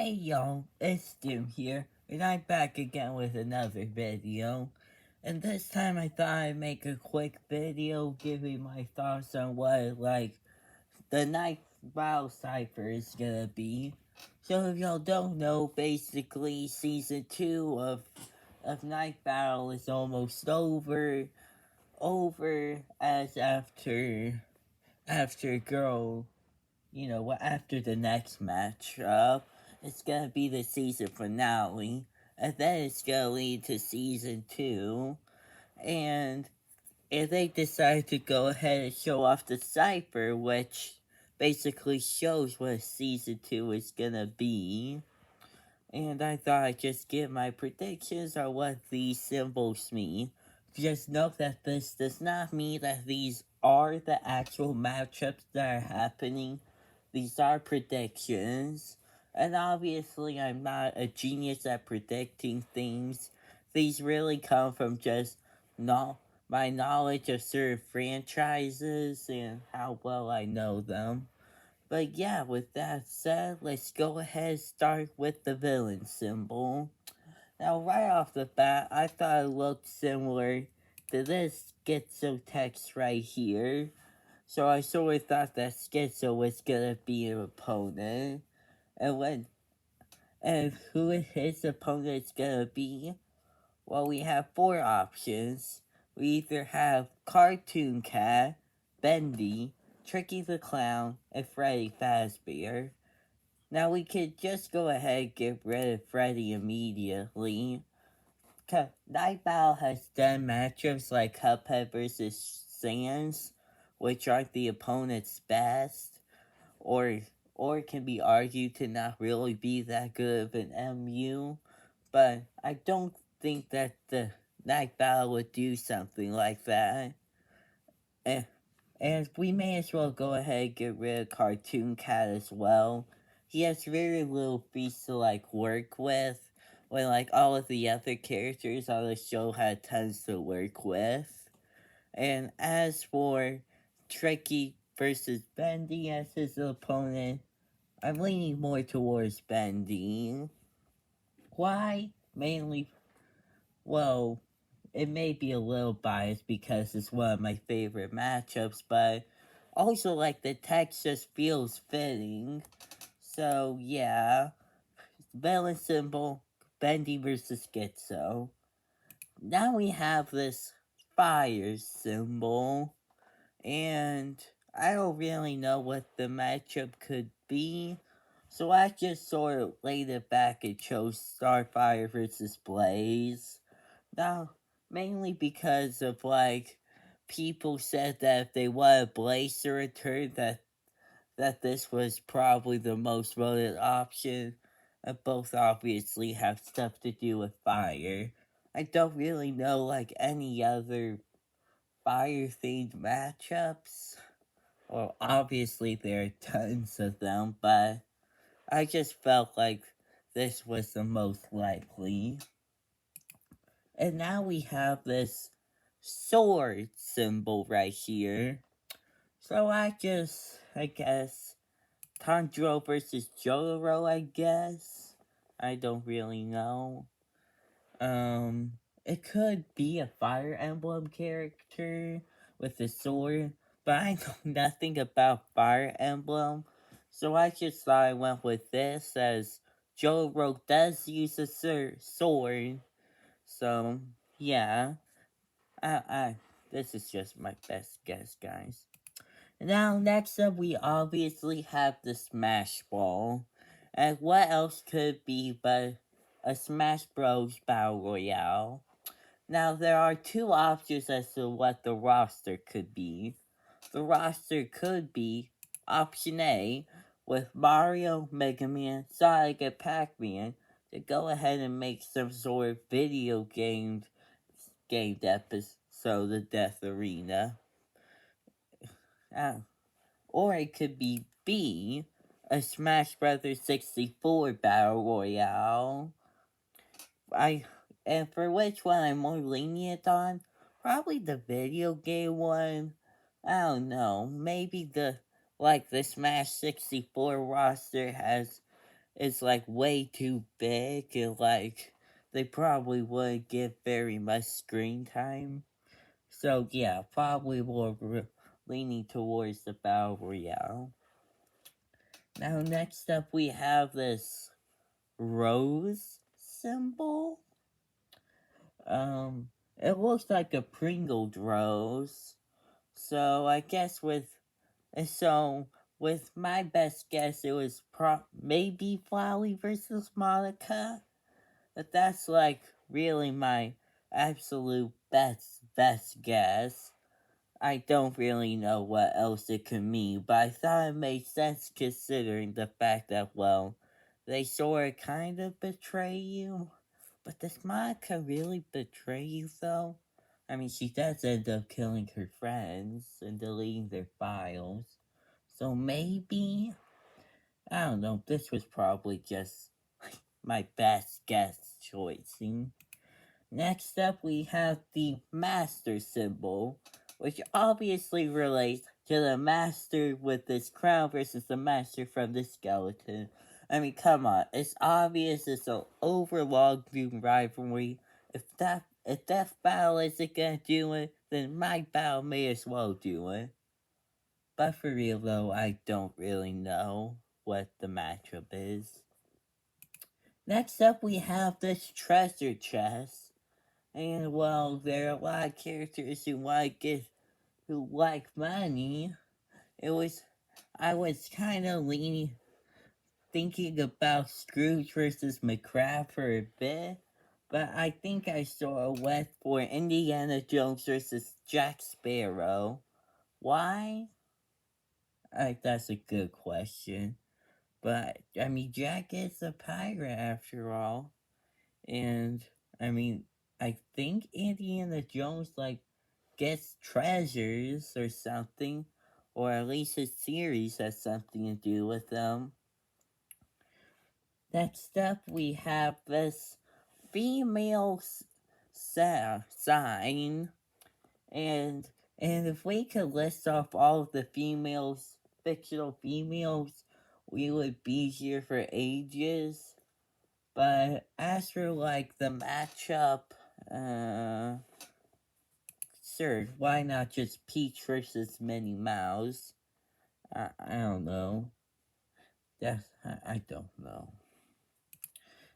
Hey y'all, it's Doom here, and I'm back again with another video. And this time I thought I'd make a quick video giving my thoughts on what, the Night Battle Cypher is gonna be. So if y'all don't know, basically Season 2 of Night Battle is almost over as after girl after the next matchup, it's gonna be the season finale, and then it's gonna lead to season 2. And if they decide to go ahead and show off the cypher, which basically shows what season 2 is gonna be. And I thought I'd just give my predictions on what these symbols mean. Just note that this does not mean that these are the actual matchups that are happening. These are predictions. And obviously, I'm not a genius at predicting things. These really come from just my knowledge of certain franchises and how well I know them. But yeah, with that said, let's go ahead and start with the villain symbol. Now, right off the bat, I thought it looked similar to this schizo text right here. So I sort of thought that schizo was gonna be an opponent. And who his opponent is gonna be? Well, we have four options. We either have Cartoon Cat, Bendy, Tricky the Clown, and Freddy Fazbear. Now we could just go ahead and get rid of Freddy immediately. Night Battle has done matchups like Cuphead vs. Sans, which aren't the opponent's best, or or can be argued to not really be that good of an MU. But I don't think that the Night Battle would do something like that. And, and we may as well go ahead and get rid of Cartoon Cat as well. He has very little feats to work with, when all of the other characters on the show had tons to work with. And as for Tricky versus Bendy as his opponent, I'm leaning more towards Bendy. Why? Mainly, well, it may be a little biased because it's one of my favorite matchups, but also the text just feels fitting. So yeah, villain symbol, Bendy versus Schizo. Now we have this fire symbol, and I don't really know what the matchup could be. So I just sort of laid it back and chose Starfire versus Blaze. Now, mainly because of people said that if they wanted Blaze to return, that this was probably the most voted option. And both obviously have stuff to do with fire. I don't really know any other fire themed matchups. Well, obviously there are tons of them, but I just felt like this was the most likely. And now we have this sword symbol right here. So I guess, Tanjiro versus Jotaro, I guess. I don't really know. It could be a Fire Emblem character with a sword, but I know nothing about Fire Emblem, so I just thought I went with this as Jotaro does use a sword. So yeah, I this is just my best guess, guys. Now, next up, we obviously have the Smash Ball. And what else could it be but a Smash Bros. Battle Royale? Now, there are two options as to what the roster could be. The roster could be Option A, with Mario, Mega Man, Sonic, and Pac Man, to go ahead and make some sort of video gamed episode of Death Arena. Uh, or it could be B, a Smash Brothers 64 Battle Royale. And for which one I'm more lenient on, probably the video game one. I don't know. Maybe the Smash 64 roster is like way too big and like they probably wouldn't get very much screen time. So yeah, probably more leaning towards the Battle Royale. Now next up we have this rose symbol. It looks like a Pringled rose. So I guess with my best guess, it was maybe Flowey versus Monica. But that's like really my absolute best guess. I don't really know what else it could mean, but I thought it made sense considering the fact that, well, they sort of kind of betray you. But does Monica really betray you, though? I mean, she does end up killing her friends and deleting their files. So maybe? I don't know, this was probably just my best guess choicing. Next up, we have the master symbol, which obviously relates to the master with this crown versus the master from the skeleton. I mean, come on, it's obvious it's an overlong doomed rivalry. If Death Battle isn't gonna do it, then my battle may as well do it. But for real though, I don't really know what the matchup is. Next up, we have this treasure chest. And well, there are a lot of characters who like money. I was kind of leaning, thinking about Scrooge versus McCrabb for a bit, but I think I saw went for Indiana Jones versus Jack Sparrow. Why? That's a good question. But, I mean, Jack is a pirate after all. And, I mean, I think Indiana Jones, like, gets treasures or something. Or at least his series has something to do with them. Next up, we have this female sign. And if we could list off all of the females, fictional females, we would be here for ages. But as for like the matchup, sure, why not just Peach versus Minnie Mouse? I don't know. I don't know.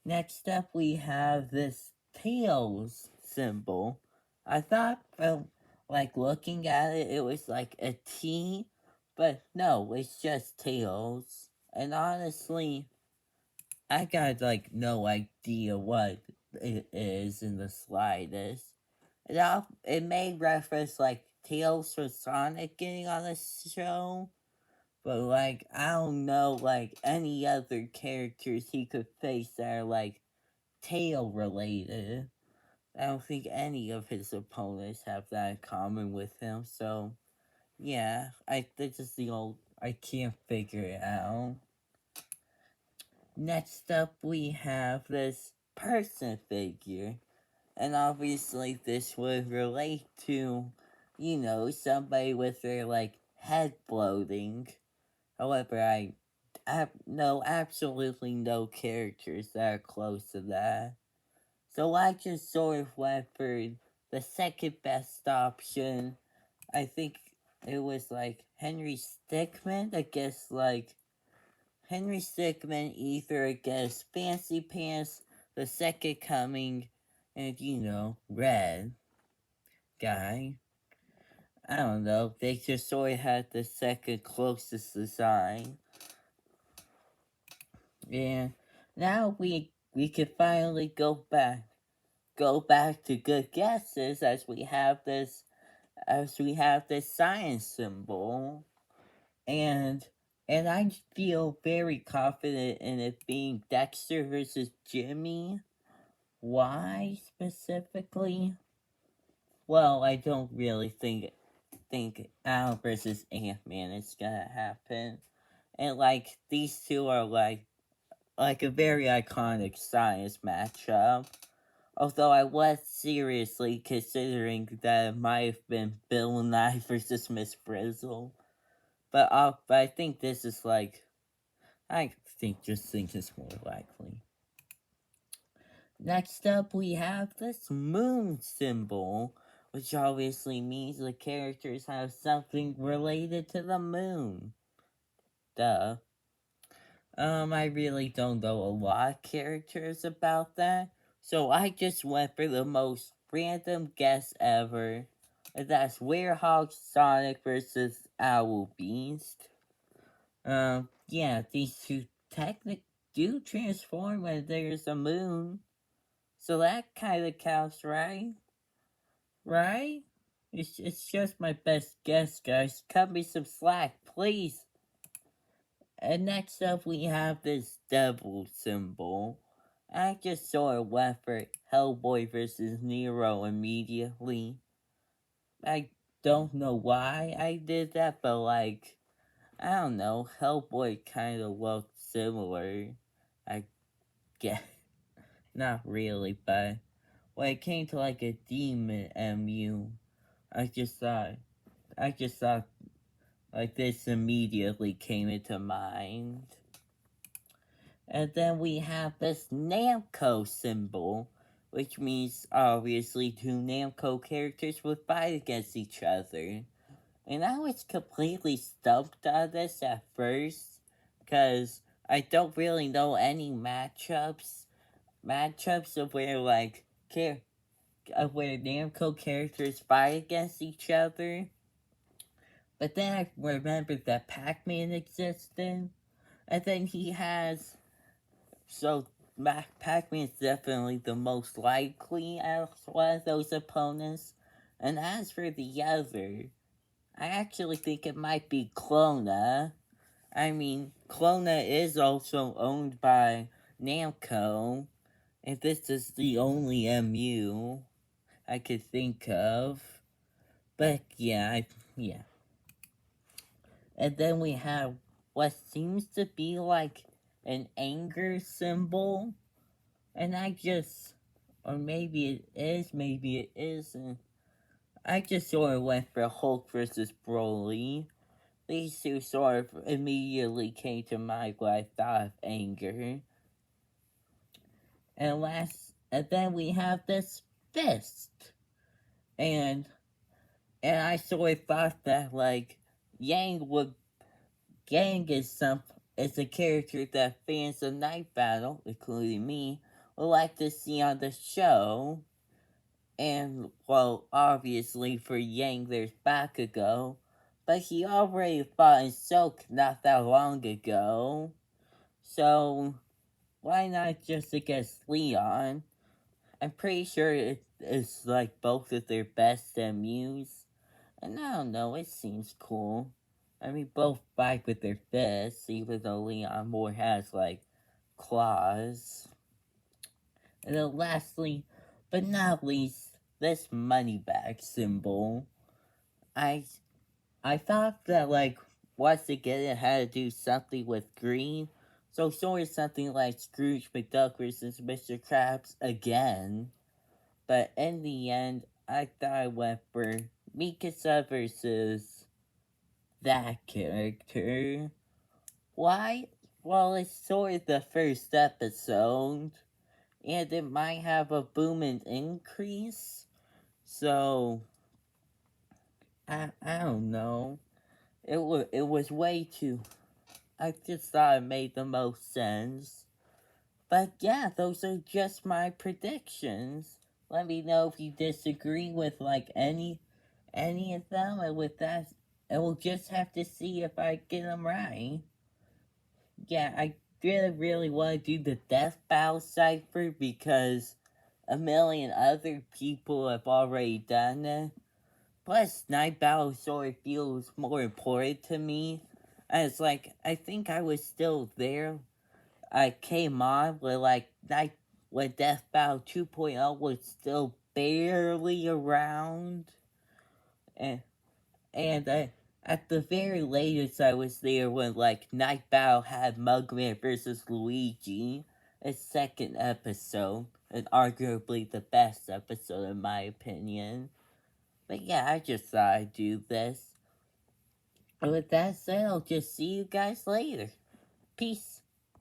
Next up, we have this Tails symbol. I thought from like looking at it, it was like a T, but no, it's just Tails. And honestly, I got like no idea what it is in the slightest. It made reference like Tails from Sonic getting on the show, but like I don't know like any other characters he could face that are like tail related. I don't think any of his opponents have that in common with him. So yeah, this is the old I can't figure it out. Next up, we have this person figure. And obviously, this would relate to, somebody with their, like, head floating. However, I know absolutely no characters that are close to that. So I just sort of went for the second best option. I think it was, like, Henry Stickmin. I guess, like, Henry Stickmin either against Fancy Pants, The Second Coming, and Red guy. I don't know. They just sort of had the second closest design. And now we can finally go back to good guesses as we have this science symbol. And I feel very confident in it being Dexter versus Jimmy. Why specifically? Well, I don't really think Al versus Ant-Man is gonna happen. And like these two are like a very iconic science matchup. Although I was seriously considering that it might have been Bill Nye versus Miss Frizzle. But I think this is like I think it's more likely. Next up, we have this moon symbol, which obviously means the characters have something related to the moon. Duh. I really don't know a lot of characters about that, so I just went for the most random guess ever. And that's Werehog Sonic versus Owl Beast. Yeah, these two technically do transform when there's a moon. So that kind of counts, right? Right? It's just my best guess, guys. Cut me some slack, please. And next up, we have this devil symbol. I just saw a went for Hellboy versus Nero immediately. I don't know why I did that, but like, I don't know. Hellboy kind of looked similar. I guess. Not really, but when it came to like a demon MU, I just thought like this immediately came into mind. And then we have this Namco symbol, which means obviously two Namco characters would fight against each other. And I was completely stumped on this at first, because I don't really know any matchups of where like where Namco characters fight against each other. But then I remembered that Pac-Man existed, and then he has so Pac-Man's definitely the most likely as one of those opponents. And as for the other, I actually think it might be Clona. I mean, Clona is also owned by Namco, and this is the only MU I could think of. But yeah. And then we have what seems to be like an anger symbol. And or maybe it is, maybe it isn't. I just sort of went for Hulk versus Broly. These two sort of immediately came to mind when I thought of anger. And then we have this fist. And I sort of thought that like Yang is a character that fans of Night Battle, including me, would like to see on the show. And, well, obviously for Yang there's Bakugo, but he already fought in Silk not that long ago. So, why not just against Leon? I'm pretty sure it's like both of their best MUs. And I don't know, it seems cool. I mean, both fight with their fists, even though Leon more has, like, claws. And then lastly, but not least, this money bag symbol. I thought that, like, once again it had to do something with green. So sort of something like Scrooge McDuck versus Mr. Krabs again. But in the end, I thought I went for Mikasa versus that character. Why? Well, it's sort of the first episode, and it might have a boom and increase. So, I don't know. It was way too. I just thought it made the most sense. But yeah, those are just my predictions. Let me know if you disagree with like any of them, and with that, and we'll just have to see if I get them right. Yeah, I really want to do the Death Battle Cypher because a million other people have already done it. Plus, Night Battle sort of feels more important to me. As like, I think I was still there. I came on when Death Battle 2.0 was still barely around. And at the very latest, I was there when like Night Battle had Mugman versus Luigi, its second episode, and arguably the best episode in my opinion. But yeah, I just thought I'd do this. And with that said, I'll just see you guys later. Peace.